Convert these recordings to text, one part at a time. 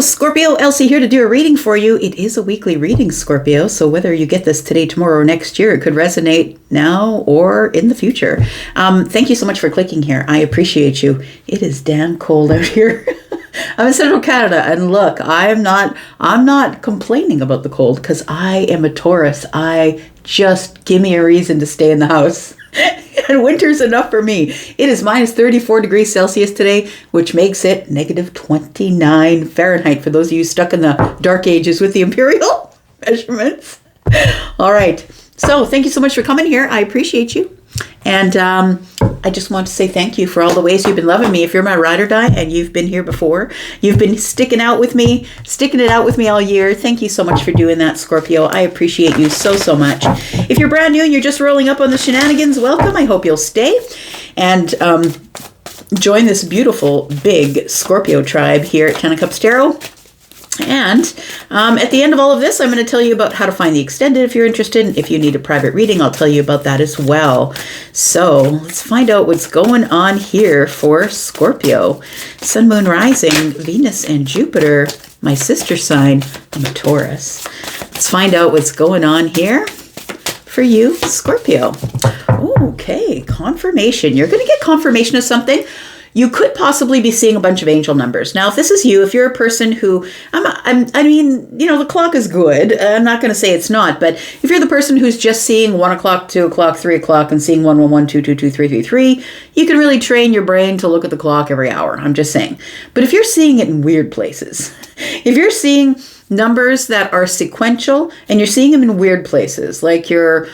Hello, Scorpio. Elsie here to do a reading for you. It is a weekly reading, Scorpio, so whether you get this today, tomorrow, or next year, it could resonate now or in the future. Thank you so much for clicking here. I appreciate you. It is damn cold out here. I'm in Central Canada, and look, I'm not complaining about the cold because I am a Taurus. Just give me a reason to stay in the house. And winter's enough for me. It is minus 34 degrees Celsius today, which makes it negative 29 Fahrenheit for those of you stuck in the dark ages with the imperial measurements. All right. So thank you so much for coming here. I appreciate you. And I just want to say thank you for all the ways you've been loving me. If you're my ride or die and you've been here before, you've been sticking it out with me all year. Thank you so much for doing that, Scorpio. I appreciate you so, so much. If you're brand new and you're just rolling up on the shenanigans, welcome. I hope you'll stay and join this beautiful, big Scorpio tribe here at 10 of Cups Tarot. And at the end of all of this, I'm going to tell you about how to find the extended if you're interested. If you need a private reading, I'll tell you about that as well. So let's find out what's going on here for Scorpio. Sun, Moon, Rising, Venus, and Jupiter. My sister sign, I'm a Taurus. Let's find out what's going on here for you, Scorpio. Okay, confirmation. You're going to get confirmation of something. You could possibly be seeing a bunch of angel numbers. Now, if this is you, if you're a person who, the clock is good. I'm not going to say it's not, but if you're the person who's just seeing 1 o'clock, 2 o'clock, 3 o'clock, and seeing 111, 222, 333, you can really train your brain to look at the clock every hour. I'm just saying. But if you're seeing it in weird places, if you're seeing numbers that are sequential and you're seeing them in weird places, like you're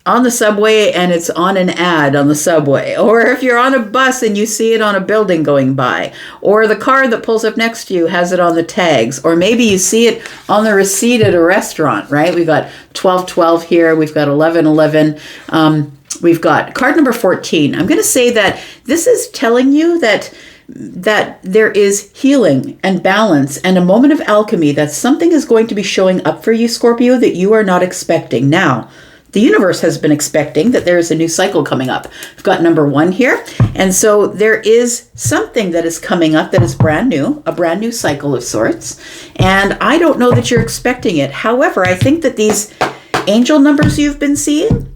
on the subway and it's on an ad on the subway, or if you're on a bus and you see it on a building going by, or the car that pulls up next to you has it on the tags, or maybe you see it on the receipt at a restaurant, right? We've got 1212 here, we've got 1111, we've got card number 14. I'm going to say that this is telling you that there is healing and balance and a moment of alchemy, that something is going to be showing up for you, Scorpio, that you are not expecting. Now, the universe has been expecting that there is a new cycle coming up. We've got number 1 here. And so there is something that is coming up that is brand new, a brand new cycle of sorts. And I don't know that you're expecting it. However, I think that these angel numbers you've been seeing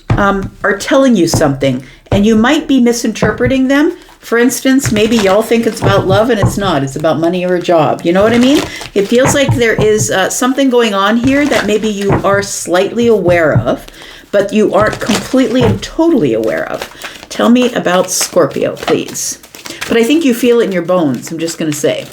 are telling you something, and you might be misinterpreting them. For instance, maybe y'all think it's about love and it's not. It's about money or a job. You know what I mean? It feels like there is something going on here that maybe you are slightly aware of, but you aren't completely and totally aware of. Tell me about Scorpio, please. But I think you feel it in your bones, I'm just going to say.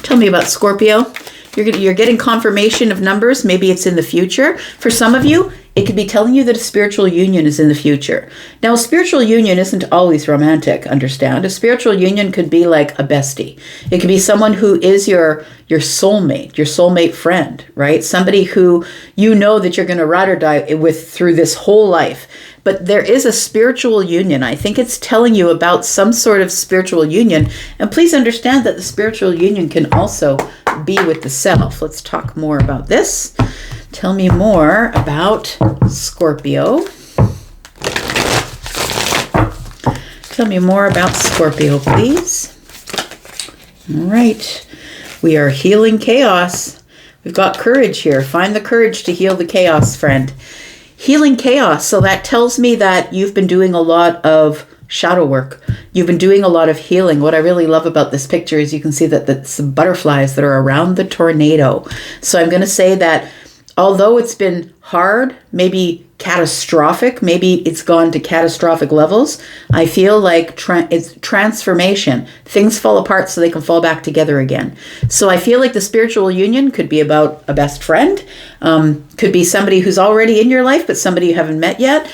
Tell me about Scorpio. You're getting confirmation of numbers. Maybe it's in the future. For some of you, it could be telling you that a spiritual union is in the future. Now, a spiritual union isn't always romantic, understand? A spiritual union could be like a bestie. It could be someone who is your soulmate friend, right? Somebody who you know that you're going to ride or die with through this whole life. But there is a spiritual union. I think it's telling you about some sort of spiritual union. And please understand that the spiritual union can also be with the self. Let's talk more about this. Tell me more about Scorpio. Tell me more about Scorpio, please. All right. We are healing chaos. We've got courage here. Find the courage to heal the chaos, friend. Healing chaos. So that tells me that you've been doing a lot of shadow work. You've been doing a lot of healing. What I really love about this picture is you can see that that's the butterflies that are around the tornado. So I'm going to say that although it's been hard, maybe catastrophic, maybe it's gone to catastrophic levels, I feel like it's transformation. Things fall apart so they can fall back together again. So I feel like the spiritual union could be about a best friend, could be somebody who's already in your life, but somebody you haven't met yet,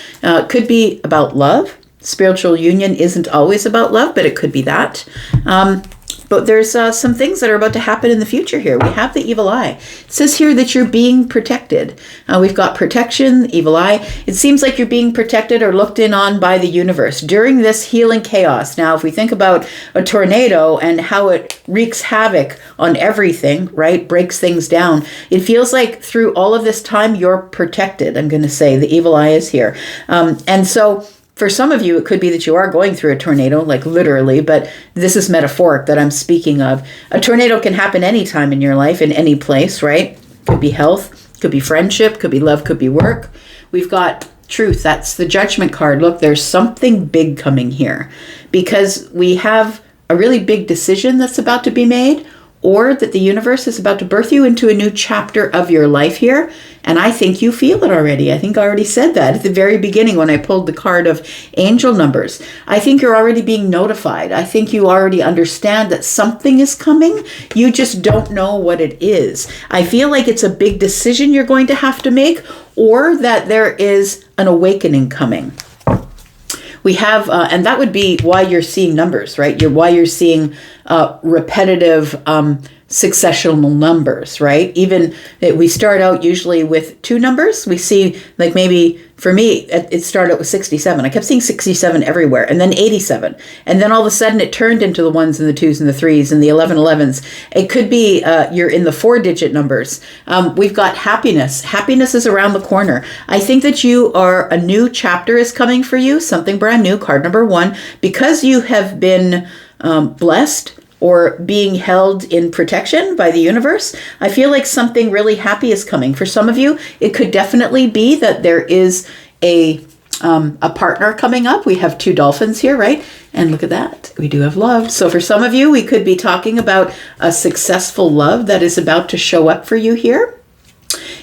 could be about love. Spiritual union isn't always about love, but it could be that. But there's some things that are about to happen in the future here. We have the evil eye. It says here that you're being protected. We've got protection, evil eye. It seems like you're being protected or looked in on by the universe during this healing chaos. Now, if we think about a tornado and how it wreaks havoc on everything, right, breaks things down, it feels like through all of this time, you're protected. I'm going to say the evil eye is here. And so for some of you, it could be that you are going through a tornado, like literally, but this is metaphoric that I'm speaking of. A tornado can happen anytime in your life, in any place, right? Could be health, could be friendship, could be love, could be work. We've got truth. That's the judgment card. Look, there's something big coming here because we have a really big decision that's about to be made, or that the universe is about to birth you into a new chapter of your life here. And I think you feel it already. I think I already said that at the very beginning when I pulled the card of angel numbers. I think you're already being notified. I think you already understand that something is coming. You just don't know what it is. I feel like it's a big decision you're going to have to make, or that there is an awakening coming. We have, and that would be why you're seeing numbers, right? Why you're seeing repetitive successional numbers, right? Even we start out usually with 2 numbers. We see, like, maybe for me, it started out with 67. I kept seeing 67 everywhere, and then 87. And then all of a sudden it turned into the 1s and the 2s and the 3s and the 1111s. It could be you're in the 4-digit numbers. We've got happiness. Happiness is around the corner. I think that a new chapter is coming for you, something brand new, card number 1, because you have been blessed or being held in protection by the universe. I feel like something really happy is coming. For some of you, it could definitely be that there is a partner coming up. We have 2 dolphins here, right? And look at that. We do have love. So for some of you, we could be talking about a successful love that is about to show up for you here.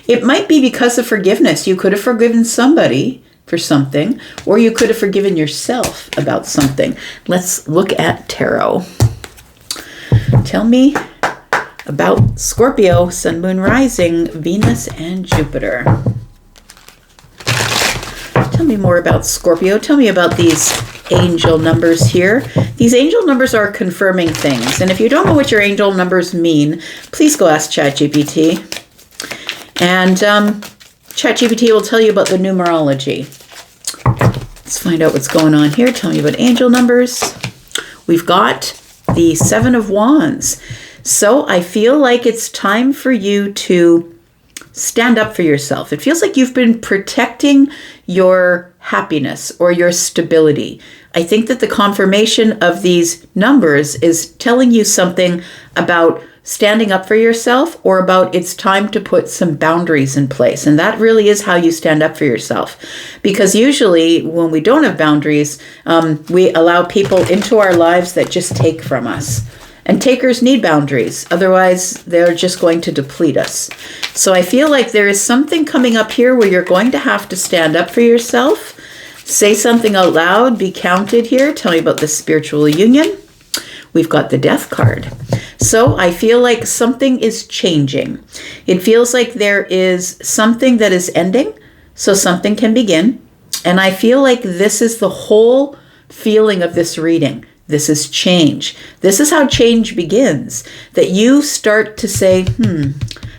It might be because of forgiveness. You could have forgiven somebody for something, or you could have forgiven yourself about something. Let's look at tarot. Tell me about Scorpio, Sun, Moon, Rising, Venus, and Jupiter. Tell me more about Scorpio. Tell me about these angel numbers here. These angel numbers are confirming things. And if you don't know what your angel numbers mean, please go ask ChatGPT. And ChatGPT will tell you about the numerology. Let's find out what's going on here. Tell me about angel numbers. We've got the 7 of Wands. So I feel like it's time for you to stand up for yourself. It feels like you've been protecting your happiness or your stability. I think that the confirmation of these numbers is telling you something about standing up for yourself, or about it's time to put some boundaries in place. And that really is how you stand up for yourself. Because usually when we don't have boundaries, we allow people into our lives that just take from us. And takers need boundaries. Otherwise, they're just going to deplete us. So I feel like there is something coming up here where you're going to have to stand up for yourself. Say something out loud. Be counted here. Tell me about the spiritual union. We've got the Death card. So I feel like something is changing. It feels like there is something that is ending, so something can begin. And I feel like this is the whole feeling of this reading. This is change. This is how change begins. That you start to say,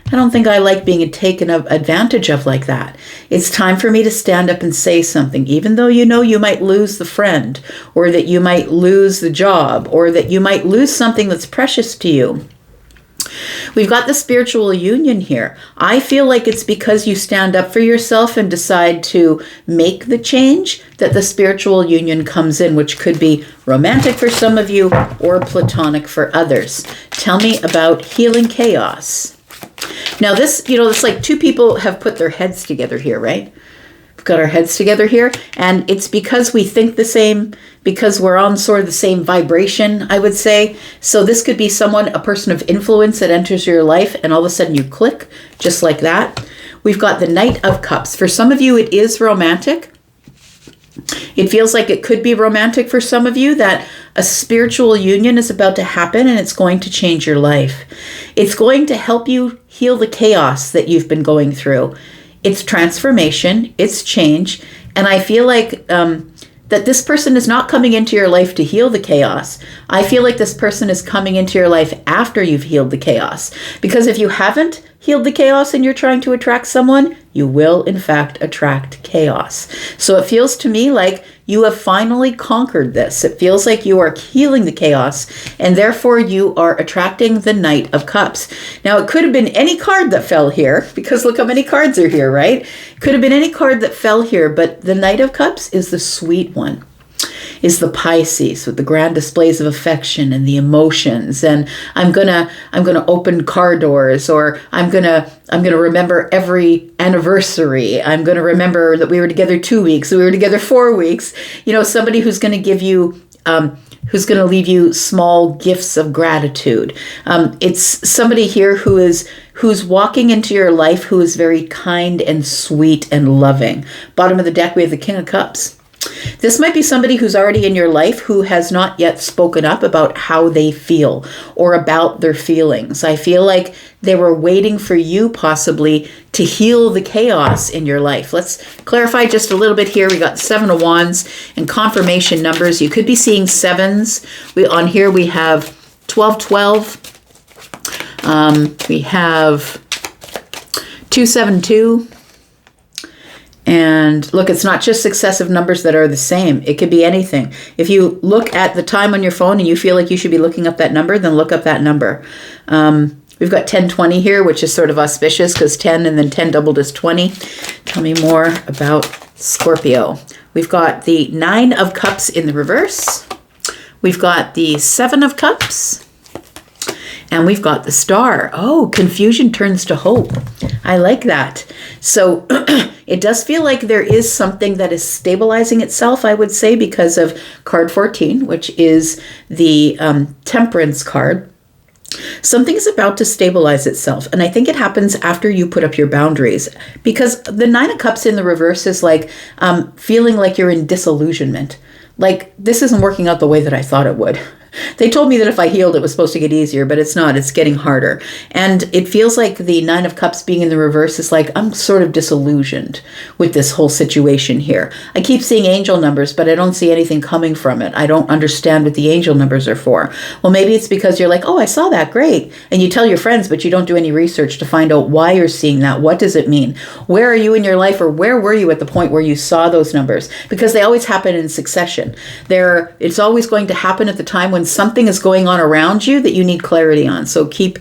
I don't think I like being taken advantage of like that. It's time for me to stand up and say something, even though you know you might lose the friend, or that you might lose the job, or that you might lose something that's precious to you. We've got the spiritual union here. I feel like it's because you stand up for yourself and decide to make the change that the spiritual union comes in, which could be romantic for some of you or platonic for others. Tell me about healing chaos. Now this, it's like 2 people have put their heads together here, right? We've got our heads together here, and it's because we think the same, because we're on sort of the same vibration, I would say. So this could be a person of influence that enters your life, and all of a sudden you click, just like that. We've got the Knight of Cups. For some of you, it is romantic. It feels like it could be romantic for some of you, that a spiritual union is about to happen and it's going to change your life. It's going to help you heal the chaos that you've been going through. It's transformation, it's change, and I feel like that this person is not coming into your life to heal the chaos. I feel like this person is coming into your life after you've healed the chaos. Because if you haven't healed the chaos and you're trying to attract someone, you will in fact attract chaos. So it feels to me like you have finally conquered this. It feels like you are healing the chaos, and therefore you are attracting the Knight of Cups. Now, it could have been any card that fell here, because look how many cards are here, right? Could have been any card that fell here, but the Knight of Cups is the sweet one. Is the Pisces with the grand displays of affection and the emotions, and I'm gonna open car doors, or I'm gonna remember every anniversary. I'm gonna remember that we were together 2 weeks, that we were together 4 weeks. You know, somebody who's gonna give you who's going to leave you small gifts of gratitude. It's somebody here who's walking into your life who is very kind and sweet and loving. Bottom of the deck, we have the King of Cups. This might be somebody who's already in your life who has not yet spoken up about how they feel or about their feelings. I feel like they were waiting for you possibly to heal the chaos in your life. Let's clarify just a little bit here. We got 7 of Wands and confirmation numbers. You could be seeing 7s. On here we have 1212. We have 272. And look, it's not just successive numbers that are the same. It could be anything. If you look at the time on your phone and you feel like you should be looking up that number, then look up that number. We've got 1020 here, which is sort of auspicious because 10 and then 10 doubled is 20. Tell me more about Scorpio. We've got the 9 of Cups in the reverse. We've got the 7 of Cups. And we've got the Star. Oh, confusion turns to hope. I like that. So it does feel like there is something that is stabilizing itself, I would say, because of card 14, which is the Temperance card. Something is about to stabilize itself. And I think it happens after you put up your boundaries. Because the 9 of Cups in the reverse is like feeling like you're in disillusionment. Like, this isn't working out the way that I thought it would. They told me that if I healed, it was supposed to get easier, but it's not. It's getting harder. And it feels like the 9 of Cups being in the reverse is like, I'm sort of disillusioned with this whole situation here. I keep seeing angel numbers, but I don't see anything coming from it. I don't understand what the angel numbers are for. Well, maybe it's because you're like, oh, I saw that. Great. And you tell your friends, but you don't do any research to find out why you're seeing that. What does it mean? Where are you in your life, or where were you at the point where you saw those numbers? Because they always happen in succession. It's always going to happen at the time when something is going on around you that you need clarity on. So keep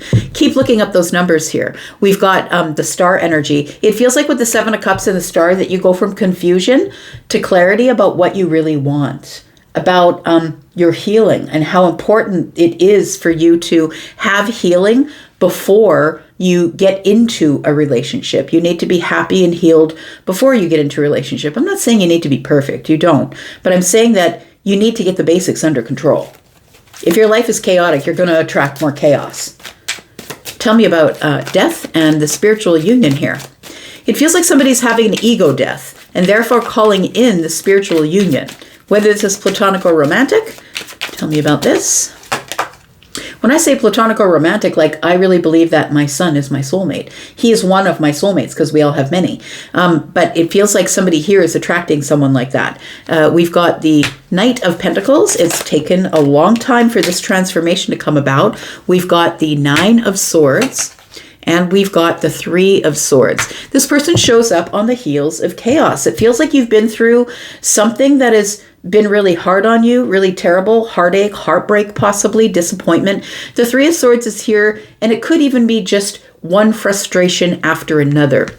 looking up those numbers here. We've got the Star energy. It feels like with the 7 of Cups and the Star that you go from confusion to clarity about what you really want, about your healing and how important it is for you to have healing before you get into a relationship. You need to be happy and healed before you get into a relationship. I'm not saying you need to be perfect. You don't. But I'm saying that you need to get the basics under control. If your life is chaotic, you're going to attract more chaos. Tell me about death and the spiritual union here. It feels like somebody's having an ego death and therefore calling in the spiritual union. Whether this is platonic or romantic, tell me about this. When I say platonic or romantic, like, I really believe that my son is my soulmate. He is one of my soulmates because we all have many. But it feels like somebody here is attracting someone like that. We've got the Knight of Pentacles. It's taken a long time for this transformation to come about. We've got the 9 of Swords. And we've got the 3 of Swords. This person shows up on the heels of chaos. It feels like you've been through something that has been really hard on you, really terrible, heartache, heartbreak, possibly disappointment. The 3 of Swords is here, and it could even be just one frustration after another.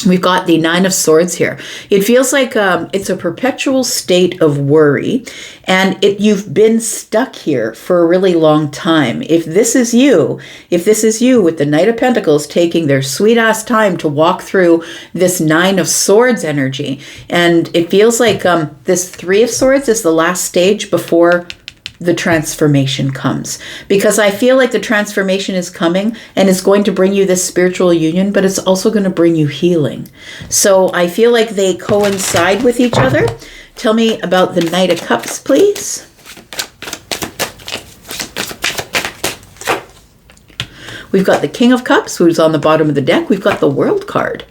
We've got the 9 of Swords here. It feels like it's a perpetual state of worry, and you've been stuck here for a really long time. If this is you with the Knight of Pentacles taking their sweet ass time to walk through this 9 of Swords energy, and it feels like this 3 of Swords is the last stage before the transformation comes, because I feel like the transformation is coming and is going to bring you this spiritual union, but it's also going to bring you healing. So I feel like they coincide with each other. Tell me about the Knight of Cups, please. We've got the King of Cups, who's on the bottom of the deck. We've got the World card.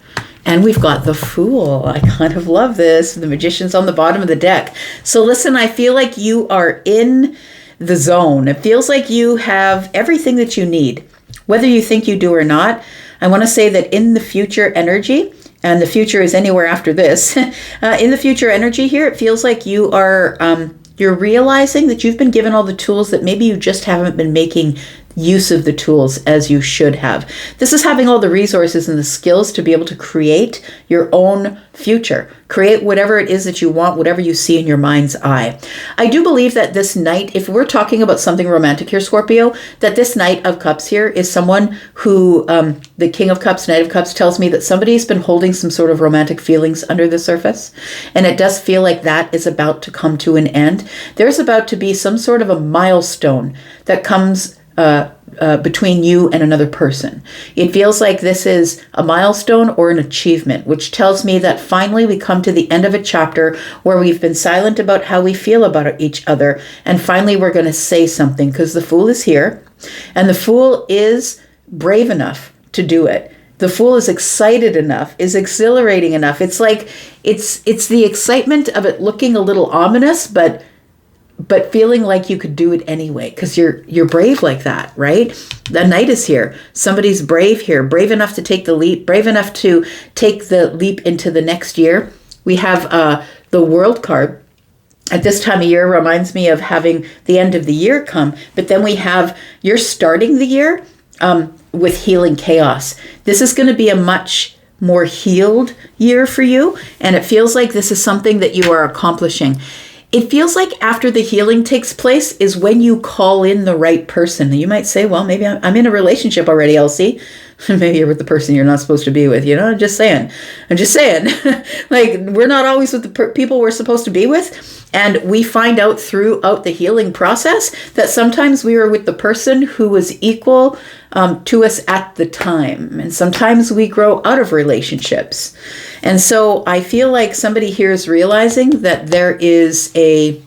And we've got the Fool. I kind of love this. The Magician's on the bottom of the deck. So listen, I feel like you are in the zone. It feels like you have everything that you need. Whether you think you do or not, I want to say that in the future energy, and the future is anywhere after this, in the future energy here, it feels like you are, you're realizing that you've been given all the tools that maybe you just haven't been making use of the tools as you should have. This is having all the resources and the skills to be able to create your own future. Create whatever it is that you want, whatever you see in your mind's eye. I do believe that this Knight, if we're talking about something romantic here, Scorpio, that this Knight of Cups here is someone who, the King of Cups, Knight of Cups tells me that somebody's been holding some sort of romantic feelings under the surface. And it does feel like that is about to come to an end. There's about to be some sort of a milestone that comes between you and another person. It feels like this is a milestone or an achievement, which tells me that finally we come to the end of a chapter where we've been silent about how we feel about each other, and finally we're going to say something, because the Fool is here, and the Fool is brave enough to do it. The Fool is excited enough, is exhilarating enough. It's like, it's the excitement of it looking a little ominous, but feeling like you could do it anyway, because you're brave like that, right? The Knight is here. Somebody's brave here, brave enough to take the leap, brave enough to take the leap into the next year. We have the World card. At this time of year reminds me of having the end of the year come, but then we have, you're starting the year with healing chaos. This is going to be a much more healed year for you, and it feels like this is something that you are accomplishing. It feels like after the healing takes place is when you call in the right person. You might say, well, maybe I'm in a relationship already, Elsie. Maybe you're with the person you're not supposed to be with, you know? I'm just saying. Like, we're not always with the people we're supposed to be with. And we find out throughout the healing process that sometimes we were with the person who was equal to us at the time. And sometimes we grow out of relationships. And so I feel like somebody here is realizing that there is a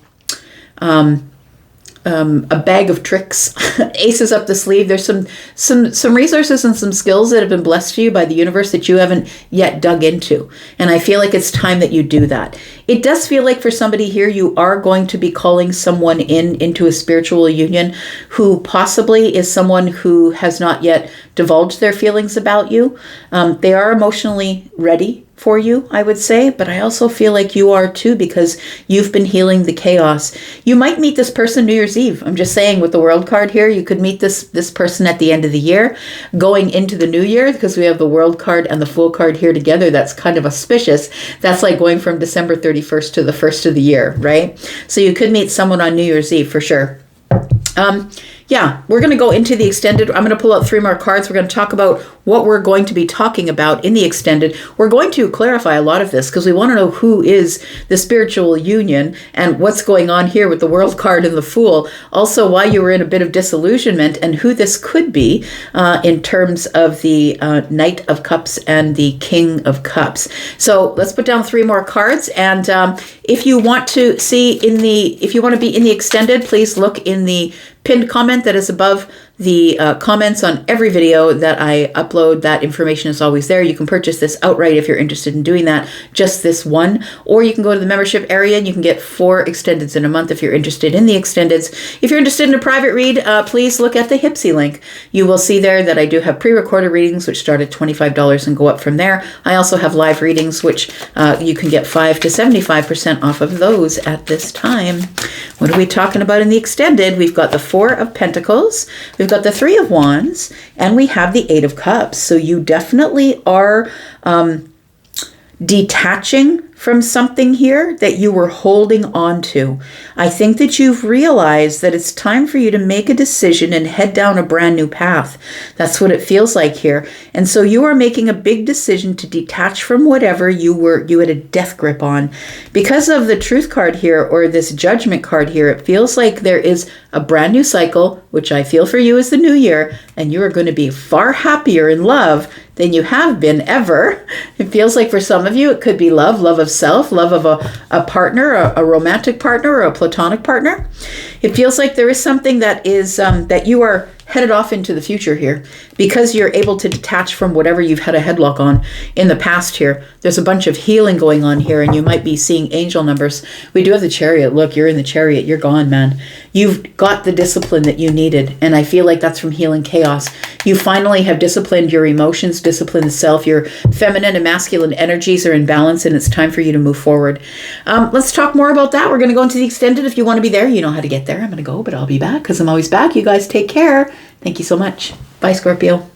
bag of tricks, aces up the sleeve. There's some resources and some skills that have been blessed to you by the universe that you haven't yet dug into. And I feel like it's time that you do that. It does feel like for somebody here, you are going to be calling someone into a spiritual union who possibly is someone who has not yet divulged their feelings about you. They are emotionally ready for you, I would say, but I also feel like you are too, because you've been healing the chaos. You might meet this person New Year's Eve. I'm just saying, with the World card here, you could meet this person at the end of the year, going into the new year, because we have the World card and the Fool card here together. That's kind of auspicious. That's like going from December 31st to the 1st of the year, right? So you could meet someone on New Year's Eve for sure. Yeah, we're going to go into the extended. I'm going to pull out 3 more cards. We're going to talk about what we're going to be talking about in the extended. We're going to clarify a lot of this because we want to know who is the spiritual union and what's going on here with the World card and the Fool. Also, why you were in a bit of disillusionment and who this could be in terms of the Knight of Cups and the King of Cups. So let's put down 3 more cards. And if you want to if you want to be in the extended, please look in the pinned comment that is above the comments on every video that I upload. That information is always there. You can purchase this outright if you're interested in doing that, just this one, or you can go to the membership area and you can get 4 extendeds in a month if you're interested in the extendeds. If you're interested in a private read, please look at the Hypsee link. You will see there that I do have pre-recorded readings, which start at $25 and go up from there. I also have live readings, which you can get 5 to 75% off of those at this time. What are we talking about in the extended? We've got the 4 of Pentacles, we've got the 3 of Wands, and we have the 8 of Cups. So you definitely are detaching from something here that you were holding on to. I think that you've realized that it's time for you to make a decision and head down a brand new path. That's what it feels like here. And so you are making a big decision to detach from whatever you had a death grip on. Because of the Truth card here, or this Judgment card here, it feels like there is a brand new cycle, which I feel for you is the new year, and you are going to be far happier in love than you have been ever. It feels like for some of you, it could be love of self, love of a partner, a romantic partner, or a platonic partner. It feels like there is something that is that you are headed off into the future here. Because you're able to detach from whatever you've had a headlock on in the past here, there's a bunch of healing going on here, and you might be seeing angel numbers. We do have the Chariot. Look, you're in the Chariot. You're gone, man. You've got the discipline that you needed, and I feel like that's from healing chaos. You finally have disciplined your emotions, disciplined the self. Your feminine and masculine energies are in balance, and it's time for you to move forward. Let's talk more about that. We're going to go into the extended. If you want to be there, you know how to get there. I'm going to go, but I'll be back because I'm always back. You guys take care. Thank you so much. Bye, Scorpio.